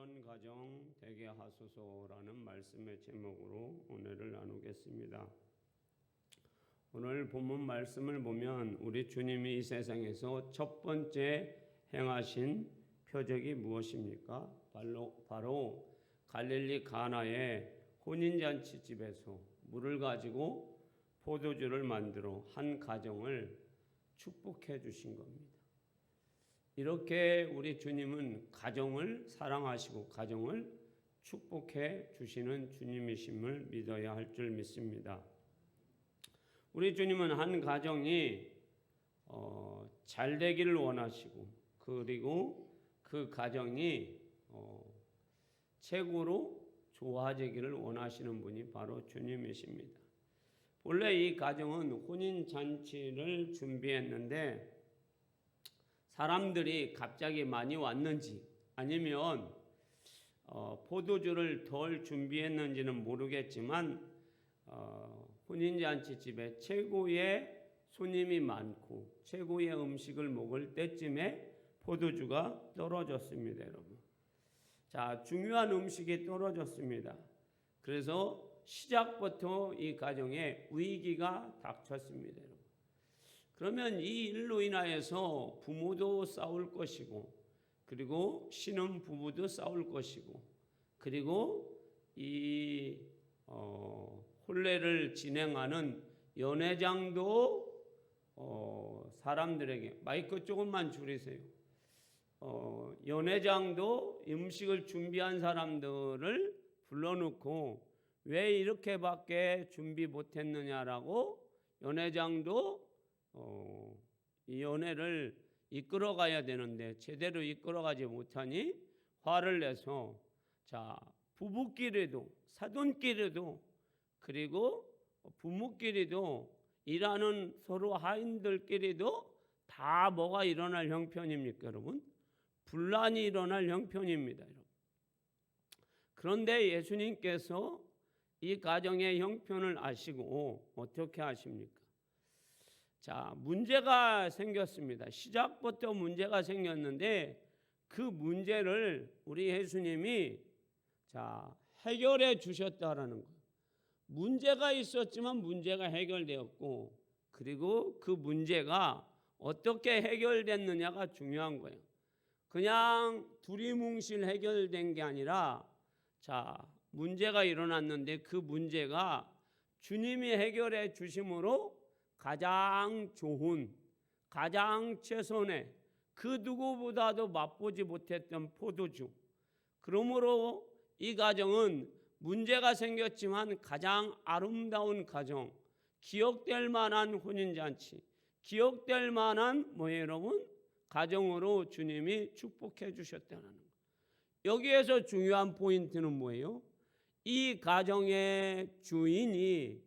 그런 가정 되게 하소서라는 말씀의 제목으로 오늘을 나누겠습니다. 오늘 본문 말씀을 보면 우리 주님이 이 세상에서 첫 번째 행하신 표적이 무엇입니까? 바로 갈릴리 가나의 혼인잔치 집에서 물을 가지고 포도주를 만들어 한 가정을 축복해 주신 겁니다. 이렇게 우리 주님은 가정을 사랑하시고 가정을 축복해 주시는 주님이심을 믿어야 할 줄 믿습니다. 우리 주님은 한 가정이 잘 되기를 원하시고 그리고 그 가정이 최고로 좋아지기를 원하시는 분이 바로 주님이십니다. 원래 이 가정은 혼인잔치를 준비했는데 사람들이 갑자기 많이 왔는지 아니면 포도주를 덜 준비했는지는 모르겠지만 혼인잔치 집에 최고의 손님이 많고 최고의 음식을 먹을 때쯤에 포도주가 떨어졌습니다, 여러분. 자, 중요한 음식이 떨어졌습니다. 그래서 시작부터 이 가정에 위기가 닥쳤습니다, 여러분. 그러면 이 일로 인하여서 부모도 싸울 것이고 그리고 신혼 부부도 싸울 것이고 그리고 이 혼례를 진행하는 연회장도 사람들에게 마이크 조금만 줄이세요. 연회장도 음식을 준비한 사람들을 불러놓고 왜 이렇게밖에 준비 못했느냐라고 연회장도 이 연회를 이끌어가야 되는데 제대로 이끌어가지 못하니 화를 내서 자 부부끼리도 사돈끼리도 그리고 부모끼리도 일하는 서로 하인들끼리도 다 뭐가 일어날 형편입니까, 여러분? 분란이 일어날 형편입니다, 여러분. 그런데 예수님께서 이 가정의 형편을 아시고 어떻게 하십니까? 자, 문제가 생겼습니다. 시작부터 문제가 생겼는데 그 문제를 우리 예수님이 해결해 주셨다라는 거예요. 문제가 있었지만 문제가 해결되었고 그리고 그 문제가 어떻게 해결됐느냐가 중요한 거예요. 그냥 두리뭉실 해결된 게 아니라 문제가 일어났는데 그 문제가 주님이 해결해 주심으로 가장 좋은 가장 최선의 그 누구보다도 맛보지 못했던 포도주. 그러므로 이 가정은 문제가 생겼지만 가장 아름다운 가정, 기억될 만한 혼인잔치, 기억될 만한 여러분 가정으로 주님이 축복해 주셨다는 거예요. 여기에서 중요한 포인트는 뭐예요? 이 가정의 주인이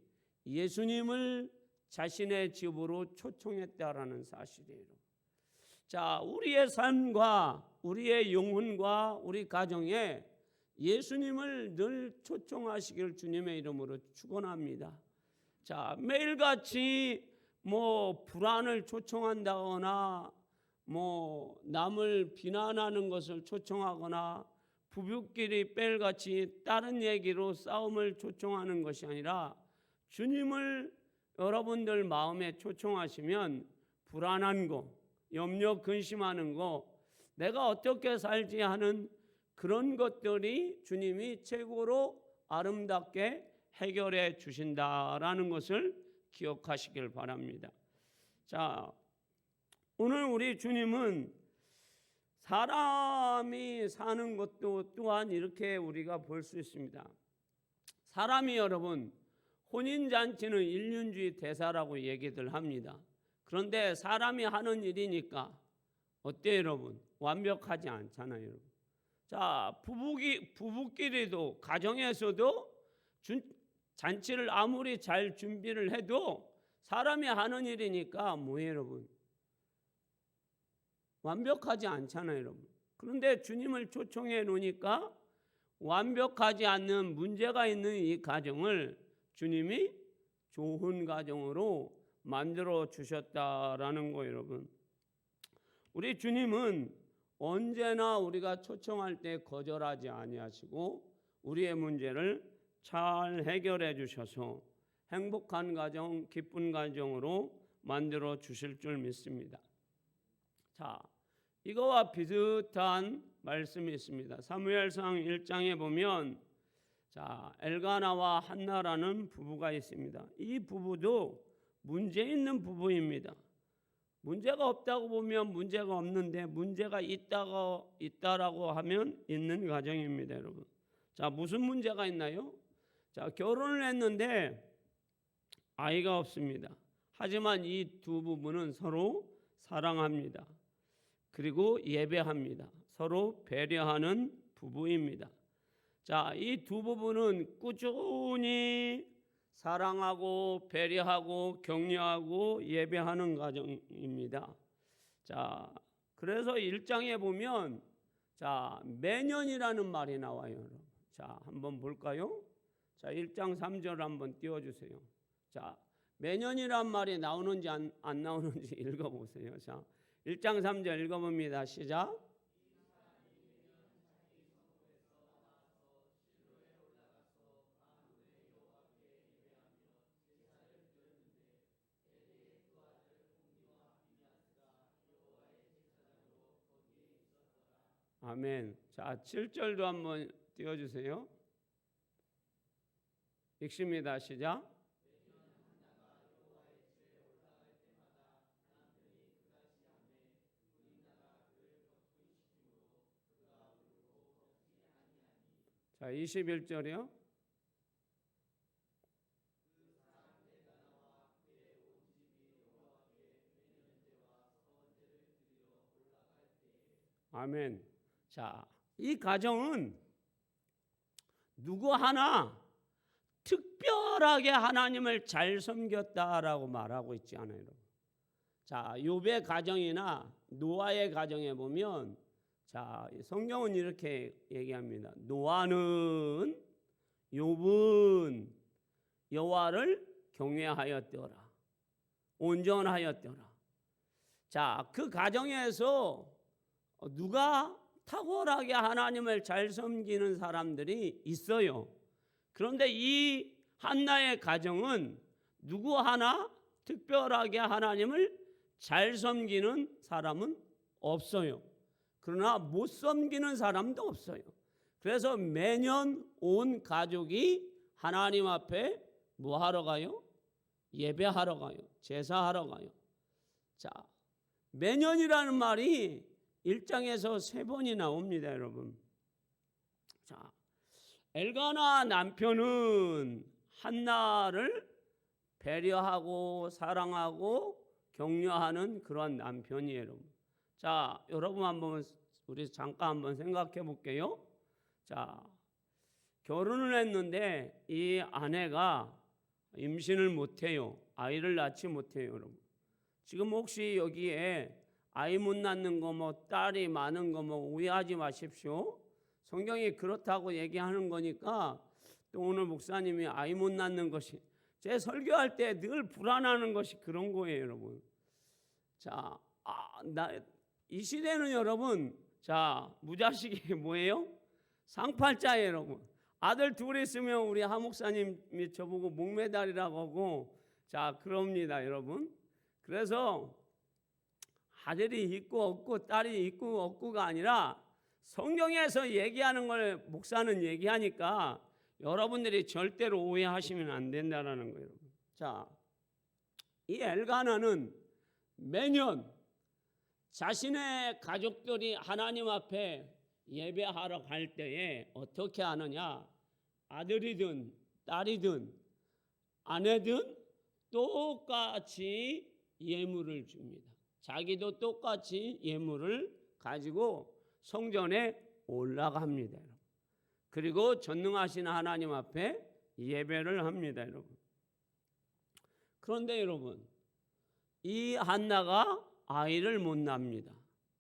예수님을 자신의 집으로 초청했다라는 사실이에요. 자, 우리의 삶과 우리의 영혼과 우리 가정에 예수님을 늘 초청하시길 주님의 이름으로 축원합니다. 자, 매일같이 불안을 초청한다거나 남을 비난하는 것을 초청하거나 부부끼리 매일같이 다른 얘기로 싸움을 초청하는 것이 아니라 주님을 여러분들 마음에 초청하시면 불안한 거, 염려, 근심하는 거, 내가 어떻게 살지 하는 그런 것들이 주님이 최고로 아름답게 해결해 주신다라는 것을 기억하시길 바랍니다. 자, 오늘 우리 주님은 사람이 사는 것도 또한 이렇게 우리가 볼 수 있습니다. 사람이 여러분 혼인잔치는 일륜주의 대사라고 얘기들 합니다. 그런데 사람이 하는 일이니까 어때요, 여러분? 완벽하지 않잖아요, 여러분. 자, 부부끼리도 가정에서도 잔치를 아무리 잘 준비를 해도 사람이 하는 일이니까 뭐예요, 여러분? 완벽하지 않잖아요, 여러분. 그런데 주님을 초청해 놓으니까 완벽하지 않는 문제가 있는 이 가정을 주님이 좋은 가정으로 만들어 주셨다라는 거예요, 여러분. 우리 주님은 언제나 우리가 초청할 때 거절하지 아니하시고 우리의 문제를 잘 해결해 주셔서 행복한 가정, 기쁜 가정으로 만들어 주실 줄 믿습니다. 자, 이거와 비슷한 말씀이 있습니다. 사무엘상 1장에 보면 자, 엘가나와 한나라는 부부가 있습니다. 이 부부도 문제 있는 부부입니다. 문제가 없다고 보면 문제가 없는데 문제가 있다라고 하면 있는 가정입니다, 여러분. 자, 무슨 문제가 있나요? 자, 결혼을 했는데 아이가 없습니다. 하지만 이 두 부부는 서로 사랑합니다. 그리고 예배합니다. 서로 배려하는 부부입니다. 자, 이 두 부부는 꾸준히 사랑하고 배려하고 격려하고 예배하는 가정입니다. 자, 그래서 1장에 보면 자, 매년이라는 말이 나와요, 여러분. 자, 한번 볼까요? 자, 1장 3절 한번 띄워 주세요. 자, 매년이란 말이 나오는지 안 나오는지 읽어 보세요. 자, 1장 3절 읽어 봅니다. 시작. 아멘. 자, 7절도 한번 띄워 주세요. 읽습니다. 시작. 자, 21절이요. 아멘. 자, 이 가정은 누구 하나 특별하게 하나님을 잘 섬겼다라고 말하고 있지 않아요. 자, 욥의 가정이나 노아의 가정에 보면 자, 성경은 이렇게 얘기합니다. 노아는 욥은 여호와를 경외하였더라. 온전하였더라. 자, 그 가정에서 누가 탁월하게 하나님을 잘 섬기는 사람들이 있어요. 그런데 이 한나의 가정은 누구 하나 특별하게 하나님을 잘 섬기는 사람은 없어요. 그러나 못 섬기는 사람도 없어요. 그래서 매년 온 가족이 하나님 앞에 뭐 하러 가요? 예배하러 가요. 제사하러 가요. 자, 매년이라는 말이 1장에서 3번이 나옵니다, 여러분. 자, 엘가나 남편은 한나를 배려하고 사랑하고 격려하는 그런 남편이에요, 여러분. 자, 여러분 우리 잠깐 한번 생각해 볼게요. 자, 결혼을 했는데 이 아내가 임신을 못해요. 아이를 낳지 못해요, 여러분. 지금 혹시 여기에 아이 못 낳는 거 뭐 딸이 많은 거 뭐 오해하지 마십시오. 성경이 그렇다고 얘기하는 거니까 또 오늘 목사님이 아이 못 낳는 것이 제 설교할 때 늘 불안하는 것이 그런 거예요, 여러분. 자, 이 시대는 여러분, 자, 무자식이 뭐예요? 상팔자예요, 여러분. 아들 둘 있으면 우리 하 목사님이 저보고 목매달이라고 하고 자, 그럽니다, 여러분. 그래서 아들이 있고 없고 딸이 있고 없고가 아니라 성경에서 얘기하는 걸 목사는 얘기하니까 여러분들이 절대로 오해하시면 안 된다라는 거예요. 자, 이 엘가나는 매년 자신의 가족들이 하나님 앞에 예배하러 갈 때에 어떻게 하느냐? 아들이든 딸이든 아내든 똑같이 예물을 줍니다. 자기도 똑같이 예물을 가지고 성전에 올라갑니다. 그리고 전능하신 하나님 앞에 예배를 합니다, 여러분. 그런데 여러분, 이 한나가 아이를 못 낳습니다.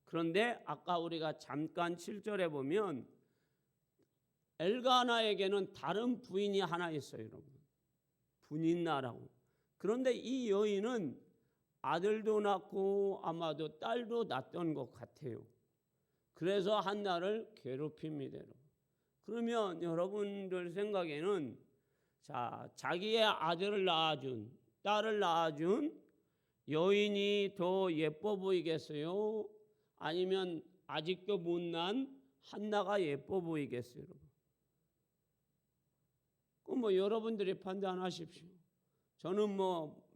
그런데 아까 우리가 잠깐 7절에 보면 엘가나에게는 다른 부인이 하나 있어요, 여러분. 분인나라고. 그런데 이 여인은 아들도 낳고 아마도 딸도 낳았던 것 같아요. 그래서 한나를 괴롭힙니다. 그러면 여러분들 생각에는 자기의 아들을 낳아준, 딸을 낳아준 여인이 더 예뻐 보이겠어요? 아니면 아직도 못난 한나가 예뻐 보이겠어요? 그럼 여러분들이 판단하십시오. 저는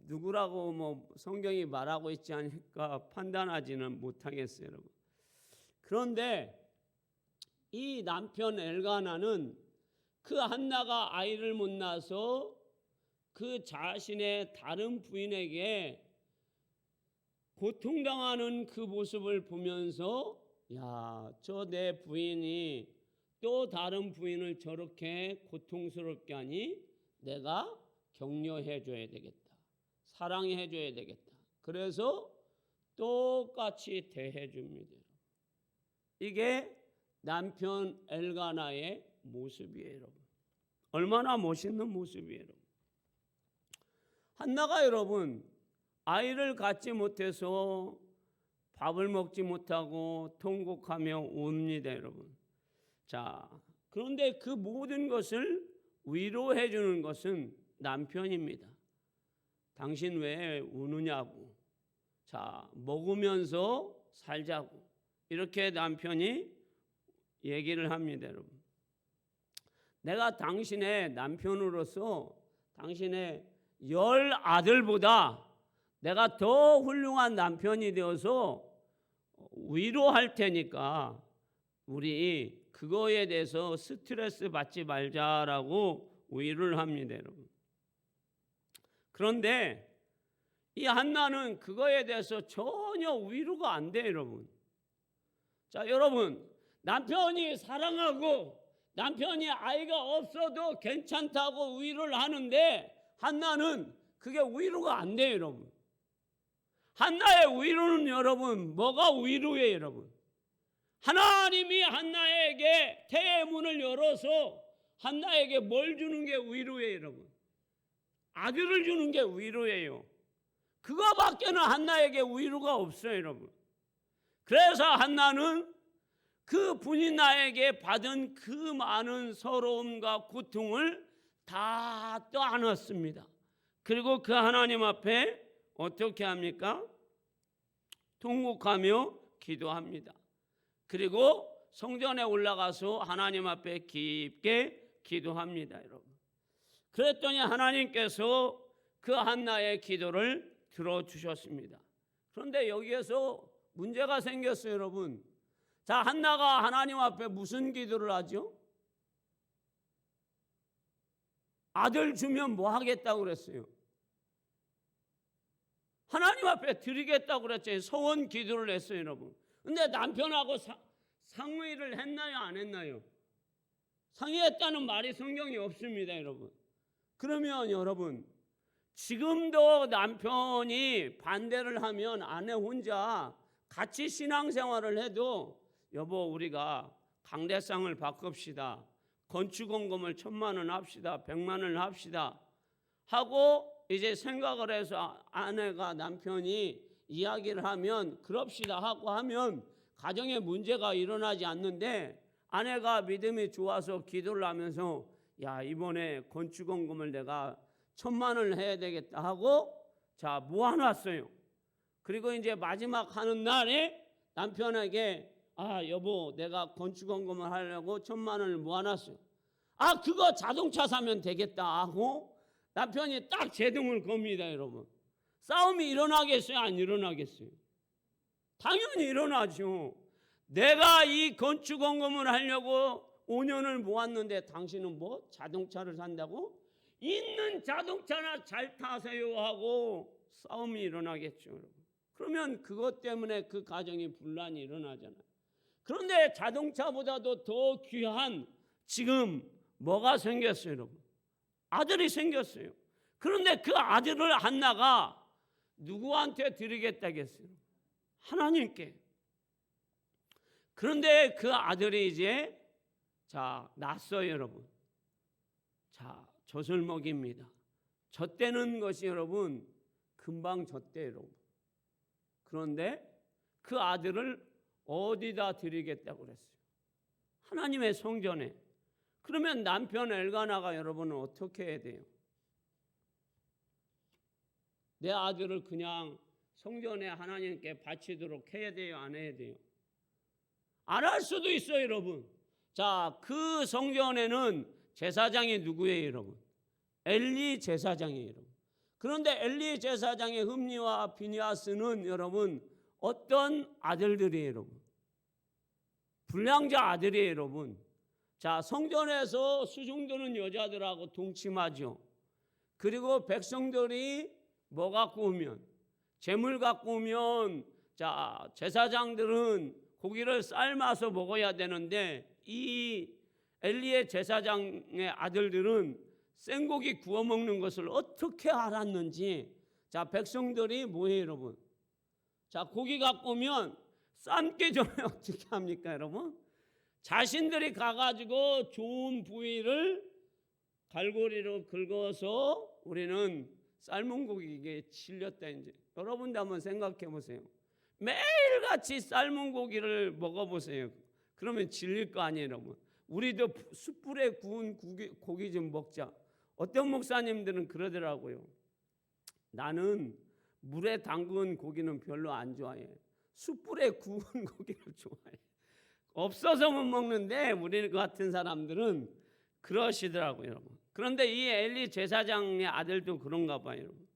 누구라고 성경이 말하고 있지 않으니까 판단하지는 못하겠어요, 여러분. 그런데 이 남편 엘가나는 그 한나가 아이를 못 낳아서 그 자신의 다른 부인에게 고통당하는 그 모습을 보면서 저 내 부인이 또 다른 부인을 저렇게 고통스럽게 하니 내가 격려해 줘야 되겠다. 사랑해 줘야 되겠다. 그래서 똑같이 대해 줍니다. 이게 남편 엘가나의 모습이에요, 여러분. 얼마나 멋있는 모습이에요, 여러분. 한나가 여러분 아이를 갖지 못해서 밥을 먹지 못하고 통곡하며 옵니다, 여러분. 그런데 그 모든 것을 위로해 주는 것은 남편입니다. 당신 왜 우느냐고. 먹으면서 살자고. 이렇게 남편이 얘기를 합니다, 여러분. 내가 당신의 남편으로서 당신의 10 아들보다 내가 더 훌륭한 남편이 되어서 위로할 테니까 우리 그거에 대해서 스트레스 받지 말자라고 위로를 합니다, 여러분. 그런데 이 한나는 그거에 대해서 전혀 위로가 안 돼요, 여러분. 여러분, 남편이 사랑하고 남편이 아이가 없어도 괜찮다고 위로를 하는데 한나는 그게 위로가 안 돼요, 여러분. 한나의 위로는 여러분 뭐가 위로예요, 여러분? 하나님이 한나에게 태의 문을 열어서 한나에게 뭘 주는 게 위로예요, 여러분? 아들을 주는 게 위로예요. 그거밖에는 한나에게 위로가 없어요, 여러분. 그래서 한나는 그 분이 나에게 받은 그 많은 서러움과 고통을 다 떠안았습니다. 그리고 그 하나님 앞에 어떻게 합니까? 통곡하며 기도합니다. 그리고 성전에 올라가서 하나님 앞에 깊게 기도합니다, 여러분. 그랬더니 하나님께서 그 한나의 기도를 들어주셨습니다. 그런데 여기에서 문제가 생겼어요, 여러분. 한나가 하나님 앞에 무슨 기도를 하죠? 아들 주면 뭐 하겠다고 그랬어요? 하나님 앞에 드리겠다고 그랬죠. 소원 기도를 했어요, 여러분. 근데 남편하고 상의를 했나요, 안 했나요? 상의했다는 말이 성경에 없습니다, 여러분. 그러면 여러분, 지금도 남편이 반대를 하면 아내 혼자 같이 신앙생활을 해도 여보 우리가 강대상을 바꿉시다. 건축원금을 1,000만 원 합시다. 100만 원을 합시다. 하고 이제 생각을 해서 아내가 남편이 이야기를 하면 그럽시다 하고 하면 가정에 문제가 일어나지 않는데 아내가 믿음이 좋아서 기도를 하면서 이번에 건축원금을 내가 1,000만 원을 해야 되겠다 하고 모아놨어요. 그리고 이제 마지막 하는 날에 남편에게 여보 내가 건축원금을 하려고 1,000만 원을 모아놨어요. 그거 자동차 사면 되겠다 하고 남편이 딱 제동을 겁니다, 여러분. 싸움이 일어나겠어요, 안 일어나겠어요? 당연히 일어나죠. 내가 이 건축원금을 하려고 5년을 모았는데 당신은 뭐 자동차를 산다고? 있는 자동차나 잘 타세요 하고 싸움이 일어나겠죠, 여러분. 그러면 그것 때문에 그 가정이 분란이 일어나잖아요. 그런데 자동차보다도 더 귀한 지금 뭐가 생겼어요, 여러분? 아들이 생겼어요. 그런데 그 아들을 한나가 누구한테 드리겠다겠어요? 하나님께. 그런데 그 아들이 이제 낳았어요, 여러분. 젖을 먹입니다. 젖대는 것이 여러분 금방 젖대요, 여러분. 그런데 그 아들을 어디다 드리겠다고 그랬어요? 하나님의 성전에. 그러면 남편 엘가나가 여러분은 어떻게 해야 돼요? 내 아들을 그냥 성전에 하나님께 바치도록 해야 돼요? 안 해야 돼요? 안 할 수도 있어요, 여러분. 자, 그 성전에는 제사장이 누구예요, 여러분? 엘리 제사장이에요, 여러분. 그런데 엘리 제사장의 흠니와 비니아스는 여러분 어떤 아들들이에요, 여러분? 불량자 아들이에요, 여러분. 자, 성전에서 수중드는 여자들하고 동침하죠. 그리고 백성들이 뭐 갖고 오면, 재물 갖고 오면, 자, 제사장들은 고기를 삶아서 먹어야 되는데 이 엘리의 제사장의 아들들은 생고기 구워 먹는 것을 어떻게 알았는지, 자, 백성들이 뭐예요, 여러분? 자, 고기 갖고 오면 삶기 전에 어떻게 합니까, 여러분? 자신들이 가가지고 좋은 부위를 갈고리로 긁어서 우리는 삶은 고기에 질렸다. 이제 여러분도 한번 생각해 보세요. 매일같이 삶은 고기를 먹어보세요. 그러면 질릴 거 아니에요, 여러분. 우리도 숯불에 구운 고기 좀 먹자. 어떤 목사님들은 그러더라고요. 나는 물에 담근 고기는 별로 안 좋아해. 숯불에 구운 고기를 좋아해. 없어서 못 먹는데 우리 같은 사람들은 그러시더라고요, 여러분. 그런데 이 엘리 제사장의 아들도 그런가 봐요, 여러분.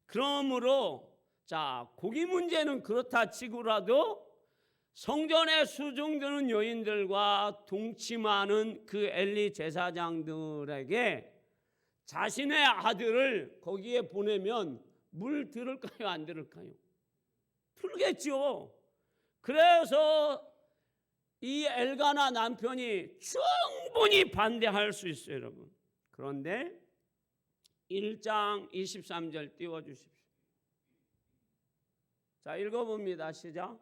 그러므로 자, 고기 문제는 그렇다 치고라도 성전에 수중드는 여인들과 동침하는 그 엘리 제사장들에게 자신의 아들을 거기에 보내면 물 들을까요, 안 들을까요? 들겠죠. 그래서 이 엘가나 남편이 충분히 반대할 수 있어요, 여러분. 그런데 1장 23절 띄워주십시오. 자, 읽어봅니다. 시작.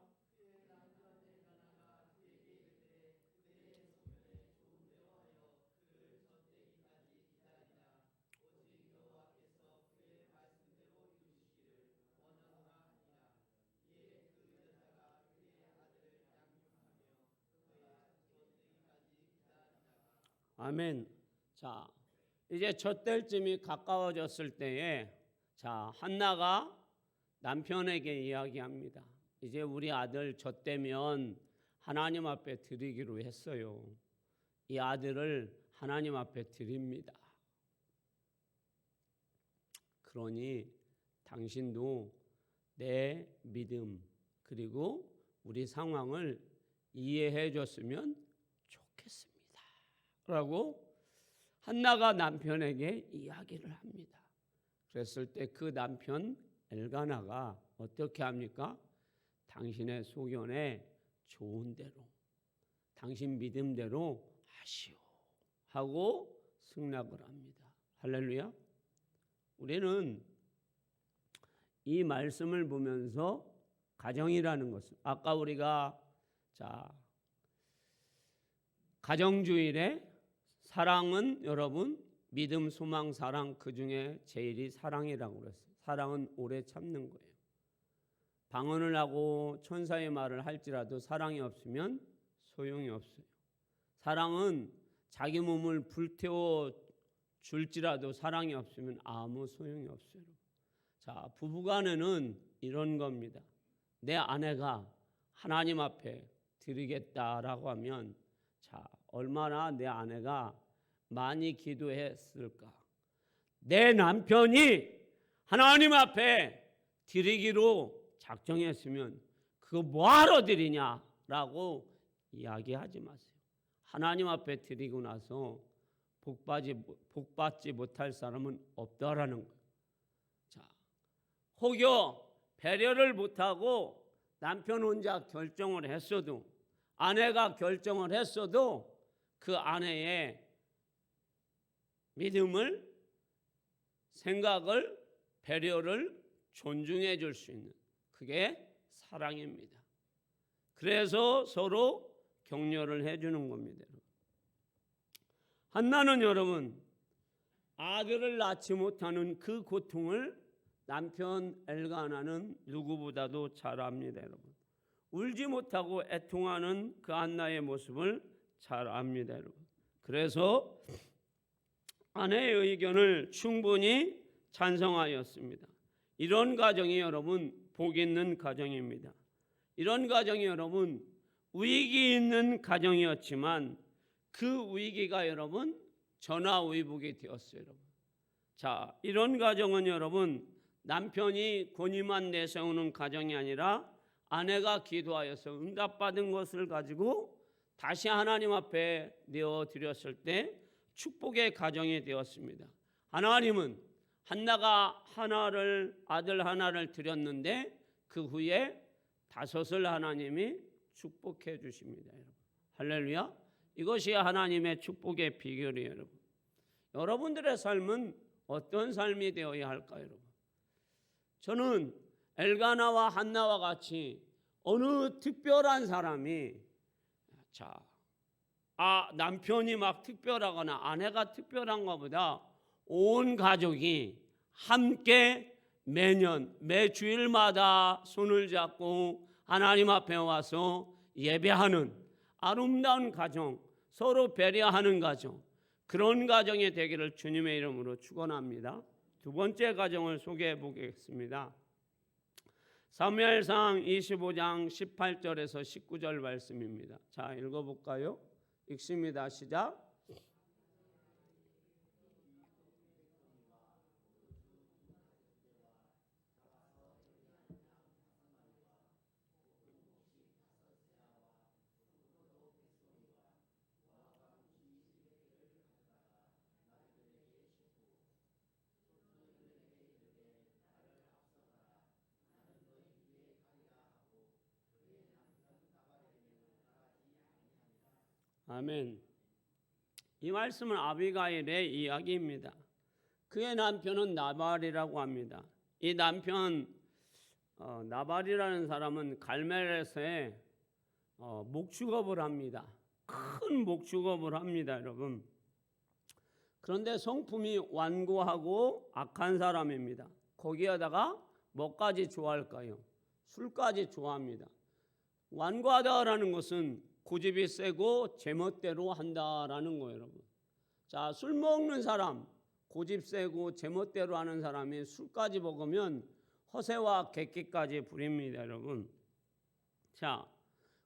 아멘. 자, 이제 젖될 쯤이 가까워졌을 때에 자, 한나가 남편에게 이야기합니다. 이제 우리 아들 젖되면 하나님 앞에 드리기로 했어요. 이 아들을 하나님 앞에 드립니다. 그러니 당신도 내 믿음 그리고 우리 상황을 이해해 줬으면 좋겠습니다. 라고 한나가 남편에게 이야기를 합니다. 그랬을 때 그 남편 엘가나가 어떻게 합니까? 당신의 소견에 좋은 대로, 당신 믿음대로 하시오 하고 승낙을 합니다. 할렐루야. 우리는 이 말씀을 보면서 가정이라는 것을, 아까 우리가 자 가정주일에 사랑은 여러분 믿음, 소망, 사랑 그 중에 제일이 사랑이라고 그랬어요. 사랑은 오래 참는 거예요. 방언을 하고 천사의 말을 할지라도 사랑이 없으면 소용이 없어요. 사랑은 자기 몸을 불태워 줄지라도 사랑이 없으면 아무 소용이 없어요. 자, 부부간에는 이런 겁니다. 내 아내가 하나님 앞에 드리겠다라고 하면 자, 얼마나 내 아내가 많이 기도했을까? 내 남편이 하나님 앞에 드리기로 작정했으면 그거 뭐하러 드리냐라고 이야기하지 마세요. 하나님 앞에 드리고 나서 복받지 못할 사람은 없다라는 거예요. 자, 혹여 배려를 못하고 남편 혼자 결정을 했어도, 아내가 결정을 했어도 그 아내의 믿음을, 생각을, 배려를 존중해 줄 수 있는 그게 사랑입니다. 그래서 서로 격려를 해주는 겁니다. 한나는 여러분 아들을 낳지 못하는 그 고통을 남편 엘가나는 누구보다도 잘 압니다. 여러분 울지 못하고 애통하는 그 한나의 모습을 잘 압니다, 여러분. 그래서 아내의 의견을 충분히 찬성하였습니다. 이런 가정이 여러분 복 있는 가정입니다. 이런 가정이 여러분 위기 있는 가정이었지만 그 위기가 여러분 전화위복이 되었어요, 여러분. 자, 이런 가정은 여러분 남편이 권위만 내세우는 가정이 아니라 아내가 기도하여서 응답받은 것을 가지고 다시 하나님 앞에 내어드렸을 때 축복의 가정이 되었습니다. 하나님은 한나가 아들 하나를 드렸는데 그 후에 5을 하나님이 축복해 주십니다, 여러분. 할렐루야. 이것이 하나님의 축복의 비결이에요, 여러분. 여러분들의 삶은 어떤 삶이 되어야 할까요, 여러분? 저는 엘가나와 한나와 같이 어느 특별한 사람이 남편이 막 특별하거나 아내가 특별한 것보다 온 가족이 함께 매주일마다 손을 잡고 하나님 앞에 와서 예배하는 아름다운 가정, 서로 배려하는 가정, 그런 가정이 되기를 주님의 이름으로 축원합니다. 두 번째 가정을 소개해 보겠습니다. 사무엘상 25장 18절에서 19절 말씀입니다. 자, 읽어볼까요? 읽습니다. 시작. 아멘. 이 말씀은 아비가일의 이야기입니다. 그의 남편은 나발이라고 합니다. 이 남편 나발이라는 사람은 갈멜에서의 목축업을 합니다. 큰 목축업을 합니다, 여러분. 그런데 성품이 완고하고 악한 사람입니다. 거기에다가 뭐까지 좋아할까요? 술까지 좋아합니다. 완고하다라는 것은 고집이 세고 제멋대로 한다라는 거예요, 여러분. 자, 술 먹는 사람, 고집 세고 제멋대로 하는 사람이 술까지 먹으면 허세와 객기까지 부립니다, 여러분. 자,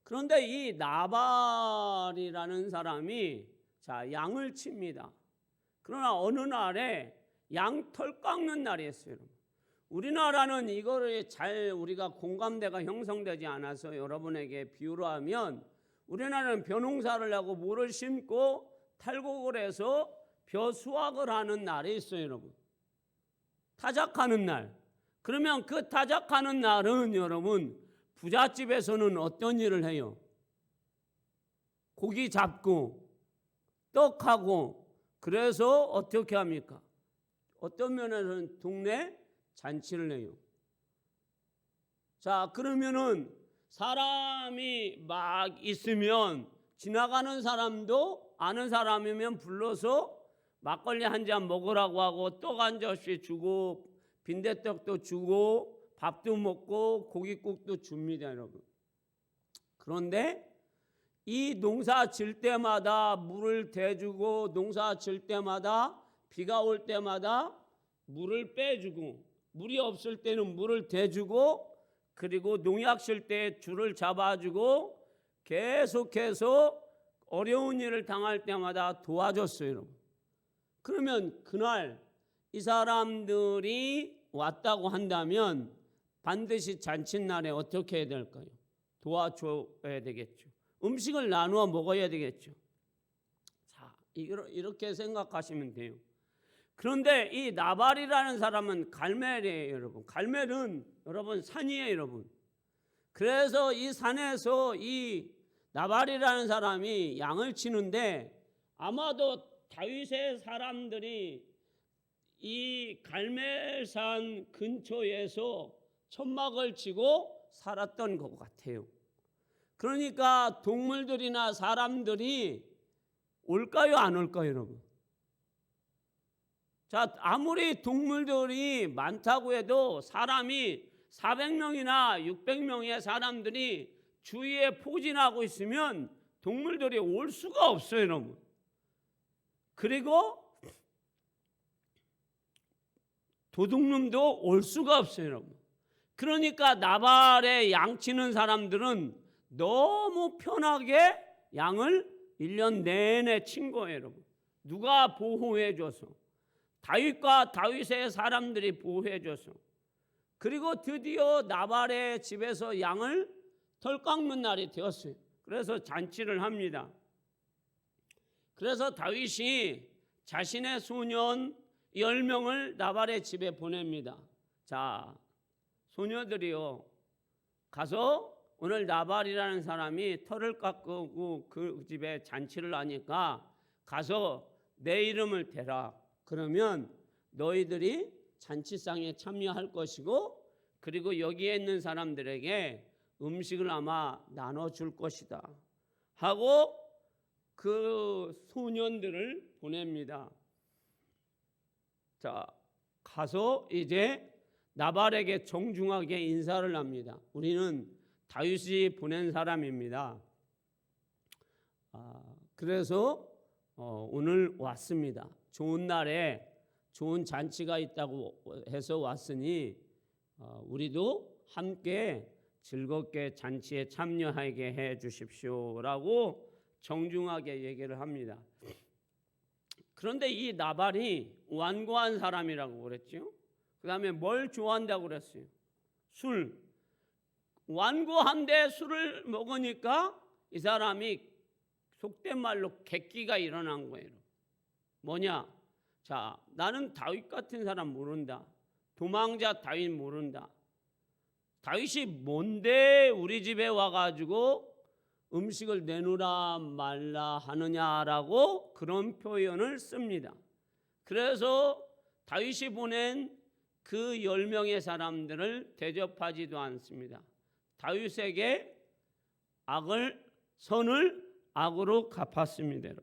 그런데 이 나발이라는 사람이 양을 칩니다. 그러나 어느 날에 양 털 깎는 날이 있어요, 여러분. 우리나라는 이거를 잘 우리가 공감대가 형성되지 않아서 여러분에게 비유로 하면 우리나라는 벼농사를 하고 모를 심고 탈곡을 해서 벼 수확을 하는 날이 있어요, 여러분. 타작하는 날. 그러면 그 타작하는 날은 여러분 부잣집에서는 어떤 일을 해요? 고기 잡고 떡하고 그래서 어떻게 합니까? 어떤 면에서는 동네 잔치를 해요. 자, 그러면은 사람이 막 있으면 지나가는 사람도 아는 사람이면 불러서 막걸리 한 잔 먹으라고 하고 떡 한 접시 주고 빈대떡도 주고 밥도 먹고 고깃국도 줍니다, 여러분. 그런데 이 농사 질 때마다 물을 대주고 농사 질 때마다 비가 올 때마다 물을 빼주고 물이 없을 때는 물을 대주고 그리고 농약 칠 때 줄을 잡아주고 계속해서 어려운 일을 당할 때마다 도와줬어요, 여러분. 그러면 그날 이 사람들이 왔다고 한다면 반드시 잔칫날에 어떻게 해야 될까요? 도와줘야 되겠죠. 음식을 나누어 먹어야 되겠죠. 자, 이렇게 생각하시면 돼요. 그런데 이 나발이라는 사람은 갈멜이에요, 여러분. 갈멜은 여러분 산이에요, 여러분. 그래서 이 산에서 이 나발이라는 사람이 양을 치는데 아마도 다윗의 사람들이 이 갈멜산 근처에서 천막을 치고 살았던 것 같아요. 그러니까 동물들이나 사람들이 올까요, 안 올까요, 여러분? 자, 아무리 동물들이 많다고 해도 사람이 400명이나 600명의 사람들이 주위에 포진하고 있으면 동물들이 올 수가 없어요, 여러분. 그리고 도둑놈도 올 수가 없어요, 여러분. 그러니까 나발에 양치는 사람들은 너무 편하게 양을 1년 내내 친 거예요, 여러분. 누가 보호해줘서, 다윗과 다윗의 사람들이 보호해줘서. 그리고 드디어 나발의 집에서 양을 털 깎는 날이 되었어요. 그래서 잔치를 합니다. 그래서 다윗이 자신의 소년 10명을 나발의 집에 보냅니다. 자, 소녀들이요, 가서 오늘 나발이라는 사람이 털을 깎고 그 집에 잔치를 하니까 가서 내 이름을 대라. 그러면 너희들이 잔치상에 참여할 것이고, 그리고 여기에 있는 사람들에게 음식을 아마 나눠줄 것이다 하고 그 소년들을 보냅니다. 자, 가서 이제 나발에게 정중하게 인사를 합니다. 우리는 다윗이 보낸 사람입니다. 그래서 오늘 왔습니다. 좋은 날에 좋은 잔치가 있다고 해서 왔으니 우리도 함께 즐겁게 잔치에 참여하게 해 주십시오라고 정중하게 얘기를 합니다. 그런데 이 나발이 완고한 사람이라고 그랬죠. 그 다음에 뭘 좋아한다고 그랬어요? 술. 완고한데 술을 먹으니까 이 사람이 속된 말로 객기가 일어난 거예요. 뭐냐? 자, 나는 다윗 같은 사람 모른다. 도망자 다윗 모른다. 다윗이 뭔데 우리 집에 와가지고 음식을 내놓으라 말라 하느냐라고 그런 표현을 씁니다. 그래서 다윗이 보낸 그 10명의 사람들을 대접하지도 않습니다. 다윗에게 선을 악으로 갚았습니다.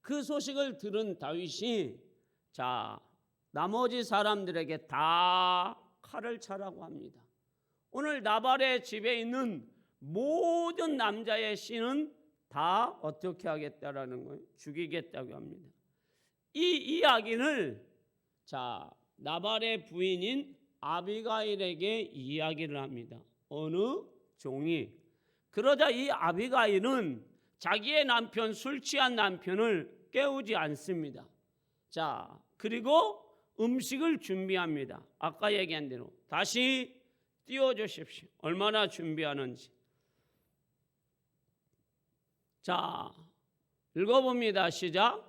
그 소식을 들은 다윗이 자, 나머지 사람들에게 다 칼을 차라고 합니다. 오늘 나발의 집에 있는 모든 남자의 씨는 다 어떻게 하겠다라는 거예요? 죽이겠다고 합니다. 이 이야기를 자, 나발의 부인인 아비가일에게 이야기를 합니다. 어느 종이. 그러자 이 아비가일은 자기의 남편, 술 취한 남편을 깨우지 않습니다. 자, 그리고 음식을 준비합니다. 아까 얘기한 대로 다시 띄워주십시오. 얼마나 준비하는지. 자, 읽어봅니다. 시작.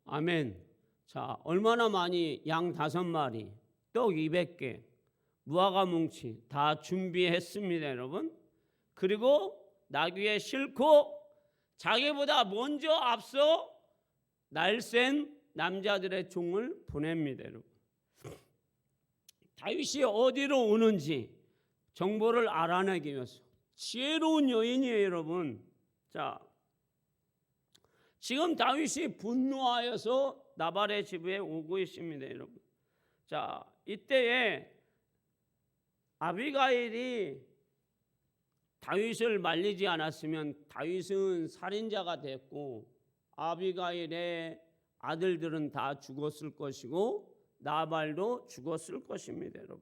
아멘. 자, 얼마나 많이? 양 5마리, 떡 200개, 무화과 뭉치 다 준비했습니다, 여러분. 그리고 나귀에 싣고 자기보다 먼저 앞서 날쌘 남자들의 종을 보냅니다, 여러분. 다윗이 어디로 오는지 정보를 알아내기 위해서 지혜로운 여인이에요, 여러분. 자, 지금 다윗이 분노하여서 나발의 집에 오고 있습니다, 여러분. 자, 이때에 아비가일이 다윗을 말리지 않았으면 다윗은 살인자가 됐고 아비가일의 아들들은 다 죽었을 것이고 나발도 죽었을 것입니다, 여러분.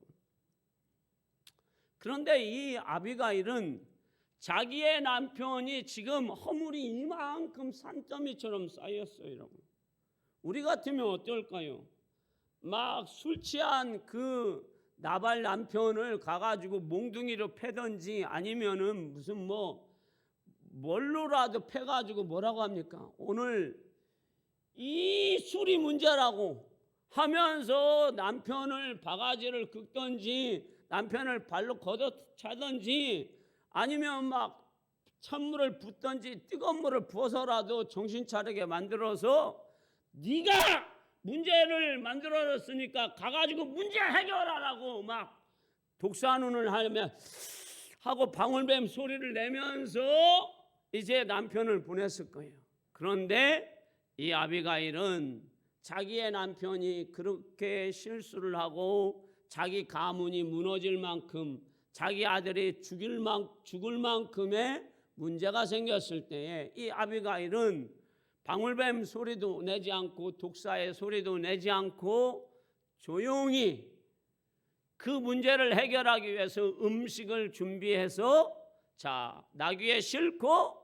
그런데 이 아비가일은 자기의 남편이 지금 허물이 이만큼 산더미처럼 쌓였어요, 여러분. 우리 같으면 어떨까요? 막 술 취한 그 나발 남편을 가가지고 몽둥이로 패든지 아니면은 무슨 뭘로라도 패가지고 뭐라고 합니까? 오늘 이 술이 문제라고 하면서 남편을 바가지를 긁든지 남편을 발로 걷어차든지 아니면 막 찬물을 붓든지 뜨거운 물을 부어서라도 정신 차리게 만들어서 네가 문제를 만들어놨으니까 가가지고 문제 해결하라고 막 독사눈을 하고 방울뱀 소리를 내면서 이제 남편을 보냈을 거예요. 그런데 이 아비가일은 자기의 남편이 그렇게 실수를 하고 자기 가문이 무너질 만큼 자기 아들이 죽을 만큼의 문제가 생겼을 때에 이 아비가일은 방울뱀 소리도 내지 않고 독사의 소리도 내지 않고 조용히 그 문제를 해결하기 위해서 음식을 준비해서 자 나귀에 싣고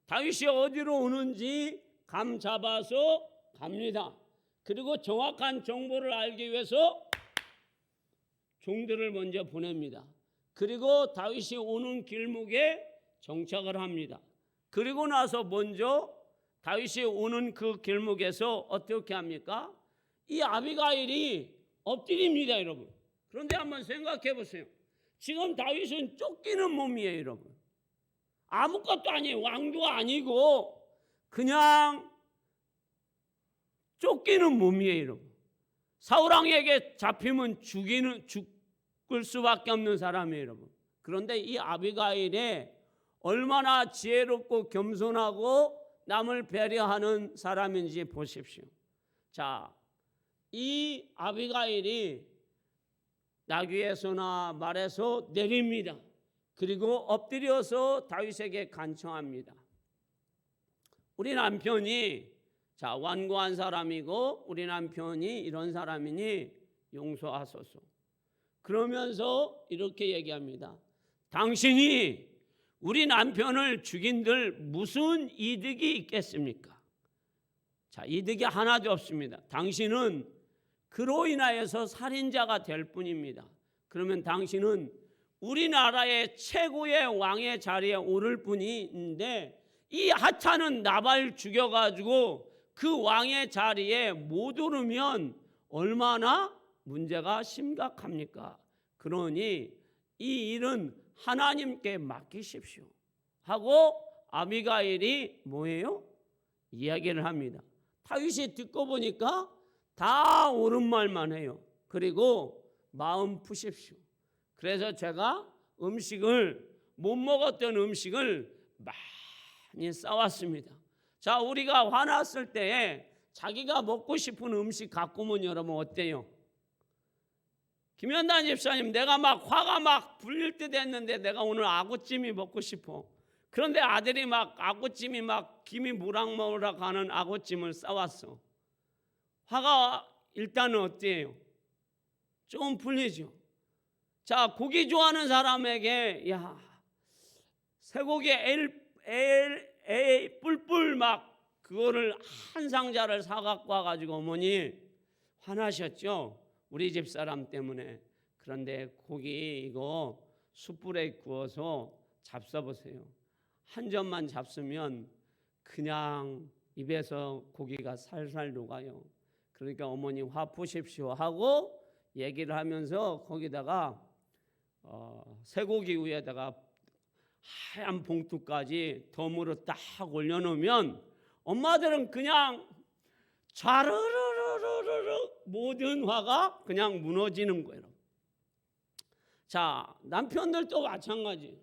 다윗이 어디로 오는지 감 잡아서 갑니다. 그리고 정확한 정보를 알기 위해서 종들을 먼저 보냅니다. 그리고 다윗이 오는 길목에 정착을 합니다. 그리고 나서 먼저 다윗이 오는 그 길목에서 어떻게 합니까? 이 아비가일이 엎드립니다, 여러분. 그런데 한번 생각해 보세요. 지금 다윗은 쫓기는 몸이에요, 여러분. 아무것도 아니에요. 왕도 아니고 그냥 쫓기는 몸이에요, 여러분. 사울왕에게 잡히면 죽을 수밖에 없는 사람이에요, 여러분. 그런데 이 아비가일이 얼마나 지혜롭고 겸손하고 남을 배려하는 사람인지 보십시오. 자, 이 아비가일이 나귀에서나 말에서 내립니다. 그리고 엎드려서 다윗에게 간청합니다. 우리 남편이 자 완고한 사람이고 우리 남편이 이런 사람이니 용서하소서. 그러면서 이렇게 얘기합니다. 당신이 우리 남편을 죽인들 무슨 이득이 있겠습니까? 자, 이득이 하나도 없습니다. 당신은 그로 인하여서 살인자가 될 뿐입니다. 그러면 당신은 우리나라의 최고의 왕의 자리에 오를 뿐인데 이 하찮은 나발 죽여가지고 그 왕의 자리에 못 오르면 얼마나 문제가 심각합니까? 그러니 이 일은 하나님께 맡기십시오 하고 아비가일이 뭐예요? 이야기를 합니다. 다윗이 듣고 보니까 다 옳은 말만 해요. 그리고 마음 푸십시오. 그래서 제가 못 먹었던 음식을 많이 싸왔습니다. 자, 우리가 화났을 때에 자기가 먹고 싶은 음식 갖고 오면 여러분 어때요? 김현단 집사님, 내가 화가 불릴 때 됐는데 내가 오늘 아구찜이 먹고 싶어. 그런데 아들이 아구찜이 김이 무락무락 하는 아구찜을 싸왔어. 화가 일단은 어때요? 좀 풀리죠. 자, 고기 좋아하는 사람에게 쇠고기 뿔뿔 그거를 한 상자를 사갖고 와가지고 어머니 화나셨죠? 우리 집 사람 때문에. 그런데 고기 이거 숯불에 구워서 잡숴보세요. 한 점만 잡수면 그냥 입에서 고기가 살살 녹아요. 그러니까 어머니 화 푸십시오 하고 얘기를 하면서 거기다가 쇠고기 위에다가 하얀 봉투까지 덤으로 딱 올려놓으면 엄마들은 그냥 좌르르르르르 모든 화가 그냥 무너지는 거예요. 자, 남편들도 마찬가지.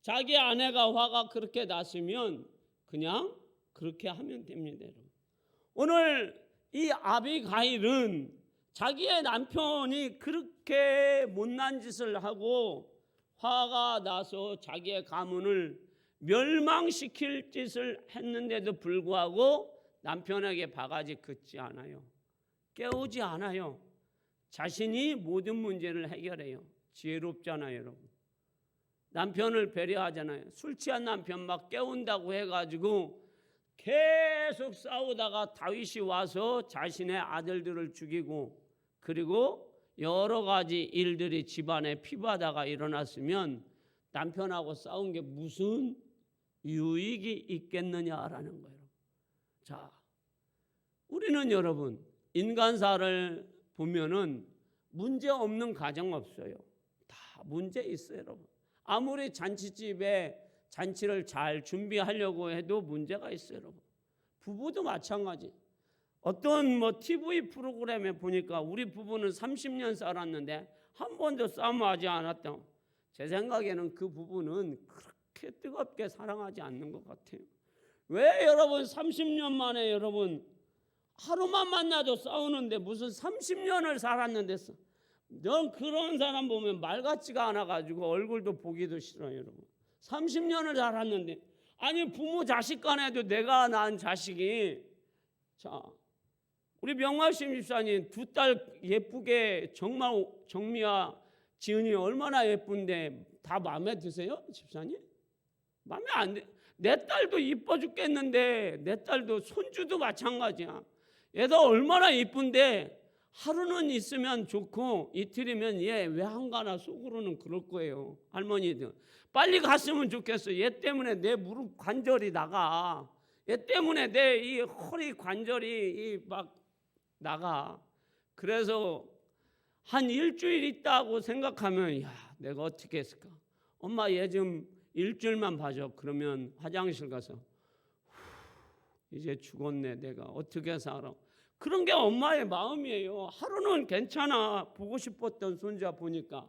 자기 아내가 화가 그렇게 났으면 그냥 그렇게 하면 됩니다. 오늘 이 아비가일은 자기의 남편이 그렇게 못난 짓을 하고 화가 나서 자기의 가문을 멸망시킬 짓을 했는데도 불구하고 남편에게 바가지 긋지 않아요. 깨우지 않아요. 자신이 모든 문제를 해결해요. 지혜롭잖아요, 여러분. 남편을 배려하잖아요. 술 취한 남편 깨운다고 해가지고 계속 싸우다가 다윗이 와서 자신의 아들들을 죽이고 그리고 여러 가지 일들이 집안에 피바다가 일어났으면 남편하고 싸운 게 무슨 유익이 있겠느냐라는 거예요. 자, 우리는 여러분 인간사를 보면은 문제 없는 가정 없어요. 다 문제 있어요, 여러분. 아무리 잔치집에 잔치를 잘 준비하려고 해도 문제가 있어요, 여러분. 부부도 마찬가지. 어떤 TV 프로그램에 보니까 우리 부부는 30년 살았는데 한 번도 싸움하지 않았다. 제 생각에는 그 부부는 그렇게 뜨겁게 사랑하지 않는 것 같아요. 왜 여러분 30년 만에 여러분 하루만 만나도 싸우는데 무슨 30년을 살았는데 넌 그런 사람 보면 말 같지가 않아가지고 얼굴도 보기도 싫어요. 여러분 30년을 살았는데 아니 부모 자식 간에도 내가 낳은 자식이 자 우리 명화심 집사님 두 딸 예쁘게 정말 정미와 지은이 얼마나 예쁜데 다 마음에 드세요? 집사님? 마음에 안 돼. 내 딸도 이뻐 죽겠는데 내 딸도 손주도 마찬가지야. 얘도 얼마나 이쁜데 하루는 있으면 좋고 이틀이면 얘 왜 안 가나 속으로는 그럴 거예요. 할머니들 빨리 갔으면 좋겠어. 얘 때문에 내 무릎 관절이 나가. 얘 때문에 내 이 허리 관절이 막 나가. 그래서 한 일주일 있다고 생각하면 야 내가 어떻게 했을까. 엄마 얘 좀 일주일만 봐줘. 그러면 화장실 가서 이제 죽었네 내가 어떻게 살아. 그런 게 엄마의 마음이에요. 하루는 괜찮아. 보고 싶었던 손자 보니까.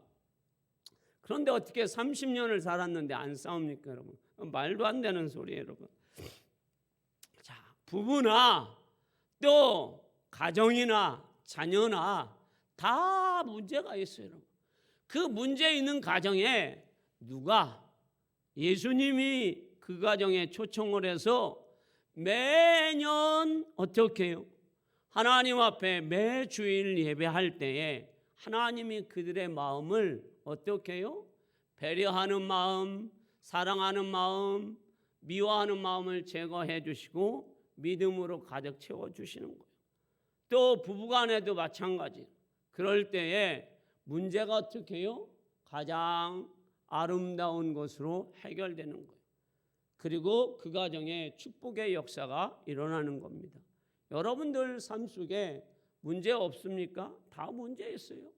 그런데 어떻게 30년을 살았는데 안 싸웁니까 여러분. 말도 안 되는 소리예요 여러분. 자 부부나 또 가정이나 자녀나 다 문제가 있어요 여러분. 그 문제 있는 가정에 누가 예수님이 그 가정에 초청을 해서 매년 어떻게 해요? 하나님 앞에 매 주일 예배할 때에 하나님이 그들의 마음을 어떻게 해요? 배려하는 마음, 사랑하는 마음, 미워하는 마음을 제거해 주시고 믿음으로 가득 채워주시는 거예요. 또 부부간에도 마찬가지. 그럴 때에 문제가 어떻게 해요? 가장 아름다운 것으로 해결되는 거예요. 그리고 그 가정에 축복의 역사가 일어나는 겁니다. 여러분들 삶 속에 문제 없습니까? 다 문제 있어요.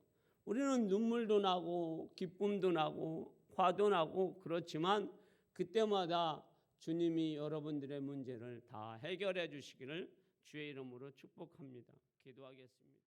우리는 눈물도 나고 기쁨도 나고 화도 나고 그렇지만 그때마다 주님이 여러분들의 문제를 다 해결해 주시기를 주의 이름으로 축복합니다. 기도하겠습니다.